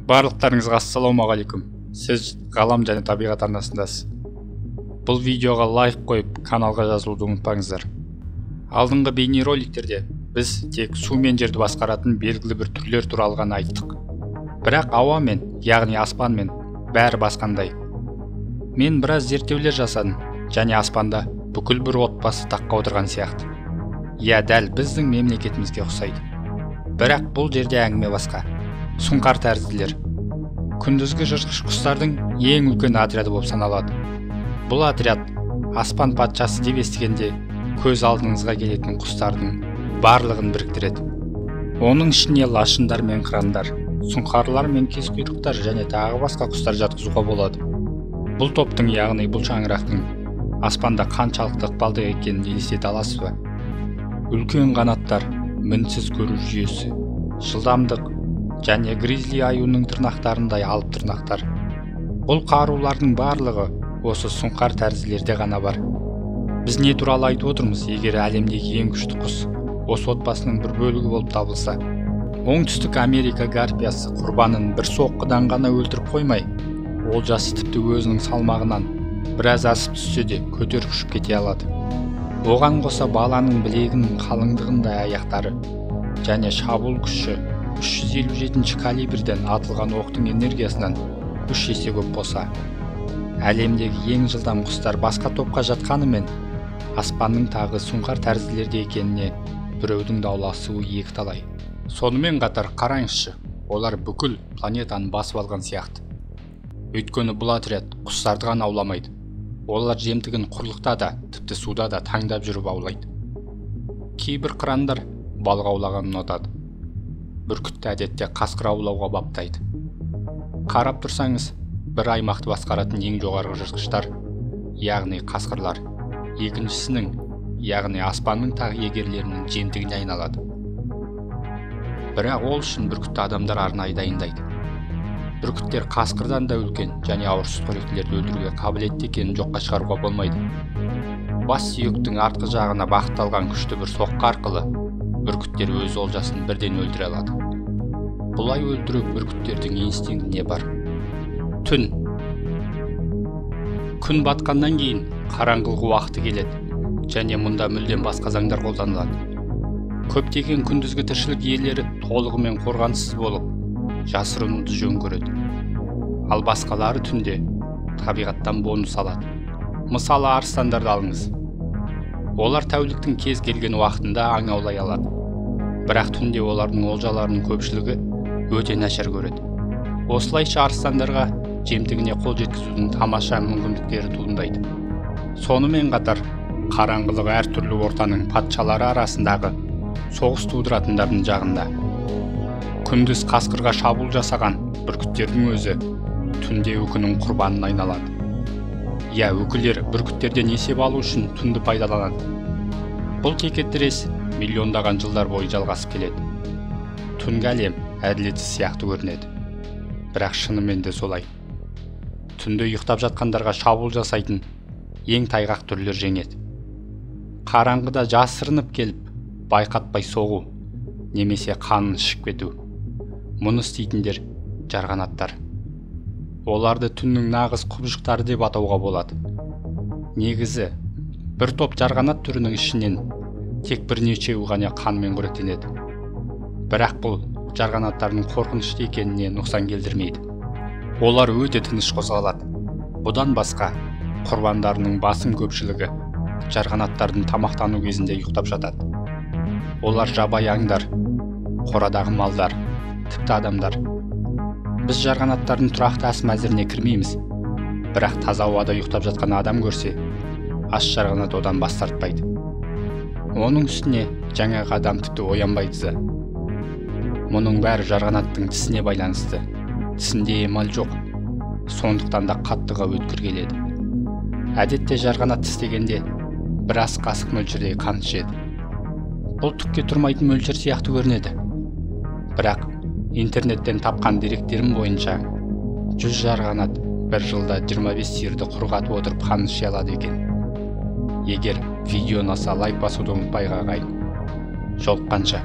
Барлықтарыңызға ассалаумағалейкум. Сіз ғалам және табиғат арнасындасыз. Бұл видеоға лайк қойып, каналға жазылуды ұмытпаңыздар. Алдыңғы бейнероликтерде біз тек су мен жерді басқаратын белгілі бір түрлер туралы ғана айттық. Бірақ ауа мен, яғни аспан мен бәрі басқандай. Мен біраз зерттеулер жасадым, және аспанда бүкіл бір отбасы таққа отырған сияқты. Я, дәл біздің мемлекетімізге ұқсайды. Бірақ бұл жерде әңгіме басқа. Сұңқар тәрізділер. Күндізгі жыртқыш құстардың ең үлкен отряды болып саналады. Бұл отряд аспан патшасы деп естігенде көз алдыңызға келетін құстардың барлығын біріктіреді. Оның ішіне лашындар мен қырандар, сұңқарлар мен кезқұйрықтар және тағы басқа құстар жатқызуға болады. Бұл топтың, яғни бұл шаңырақтың аспанда қаншалықты ықпалды екенін елестете аласыз ба? Үлкен қанаттар, мінсіз көру жүйесі, жылдамдық және гризли аюының тырнақтарындай алып тырнақтар. Бұл қарулардың барлығы осы сұңқар тәрізділерде ғана бар. Біз не туралы айтып отырмыз, егер әлемдегі ең күшті құс осы отбасының бір бөлігі болып табылса? Оңтүстік Америка гарпиясы құрбанын бір соққыдан ғана өлтіріп қоймай, олжасы тіпті өзінің салмағынан біраз асып түссе де көтеріп ұшып кете алады. Оған қоса баланың білегінің қалыңдығындай аяқтары және шабуыл күші 357 калибрден атылған оқтың энергиясынан 3 есе көп болса, әлемдегі ең жылдам құстар басқа топқа жатқанымен, аспанның тағы сұңқар тәрізділерде екеніне біреудің дауласуы екіталай. Сонымен қатар қараңызшы, олар бүкіл планетаны басып алған сияқты. Өйткені бұл отряд құстарды ғана ауламайды. Олар жемтігін құрлықта да, тіпті суда да таңдап жүріп аулайды. Кейбір қырандар балық аулағанын ұнатады. Бүркітті әдетте қасқыр аулауға баптайды. Қарап тұрсаңыз, бір аймақты басқаратын ең жоғарғы жыртқыштар, яғни қасқырлар, екіншісінің, яғни аспанның тағы егерлерінің жемтігіне айналады. Бірақ ол үшін бүркітті адамдар арнайы дайындайды. Бүркіттер қасқырдан да үлкен және ауыр сүтқоректілерді өлтіруге қабілетті екенін жоққа шығаруға болмайды. Бас сүйектің артқы жағына бағытталған күшті бір соққы арқылы бүркіттер өз олжасын бірден өлтіре алады. Бұлай өлтіру бүркіттердің инстинктіне бар. Түн. Күн батқаннан кейін қараңғылық уақыты келеді және мұнда мүлдем басқа заңдар қолданылады. Көптеген күндізгі тіршілік иелері толығымен қорғансыз болып, жасырынуды жөн көреді. Ал басқалары түнде табиғаттан бонус алады. Мысалы, арыстандарды алыңыз. Олар тәуліктің кез келген уақытында аң аулай алады. Бірақ түнде олардың олжаларының көпшілігі өте нашар көреді. Осылайша арыстандарға жемтігіне қол жеткізудің тамаша мүмкіндіктері туындайды. Сонымен қатар, қараңғылық әртүрлі ортаның патшалары арасындағы соғыс тудыратындардың жағында. Күндіз қасқырға шабуыл жасаған бүркіттердің өзі түнде өкінің құрбанына айналады. Я, өкілер бүркіттерден есеп алу үшін түнді пайдаланады. Бұл текетірес миллиондаған жылдар бойы жалғасып келеді. Түнгі әлем әділетсіз сияқты көрінеді. Бірақ шынымен де солай. Түнде ұйықтап жатқандарға шабуыл жасайтын ең тайғақ түрлер жеңеді. Қараңғыда жасырынып келіп, байқатпай соғу, немесе қанын ішіп кету. Мұны істейтіндер жарғанаттар. Оларды түннің нағыз құбыжықтары деп атауға болады. Негізі, бір топ жарғанат түрінің ішінен тек бірнешеуі ғана қанмен қоректенеді. Бірақ бұл жарғанаттардың қорқынышты екеніне нұқсан келтірмейді. Олар өте тыныш қозғалады. Бұдан басқа, құрбандарының басым көпшілігі жарғанаттардың тамақтану кезінде ұйықтап жатады. Олар жабайы аңдар, қорадағы малдар, тіпті адамдар. Біз жарғанаттардың тұрақты ас мәзіріне кірмейміз. Бірақ таза ауада ұйықтап жатқан адам көрсе, аш жарғанат одан бас тартпайды. Оның үстіне жаңағы адам тіпті оянбайды. Мұның бәрі жарғанаттың тісіне байланысты. Тісінде емаль жоқ. Сондықтан да қаттыға өткір келеді. Әдетте жарғанат тістегенде біраз қасық мөлшердегі қан ішеді. Бұл түкке тұрмайтын мөлшер сияқты көрінеді. Бірақ интернеттен тапқан деректерім бойынша 100 жарғанат бір жылда 25 сиырды құрғатып отырып қан іше алады екен. Егер видео ұнаса, лайк басуды ұмытпай ағайын. Жолыққанша.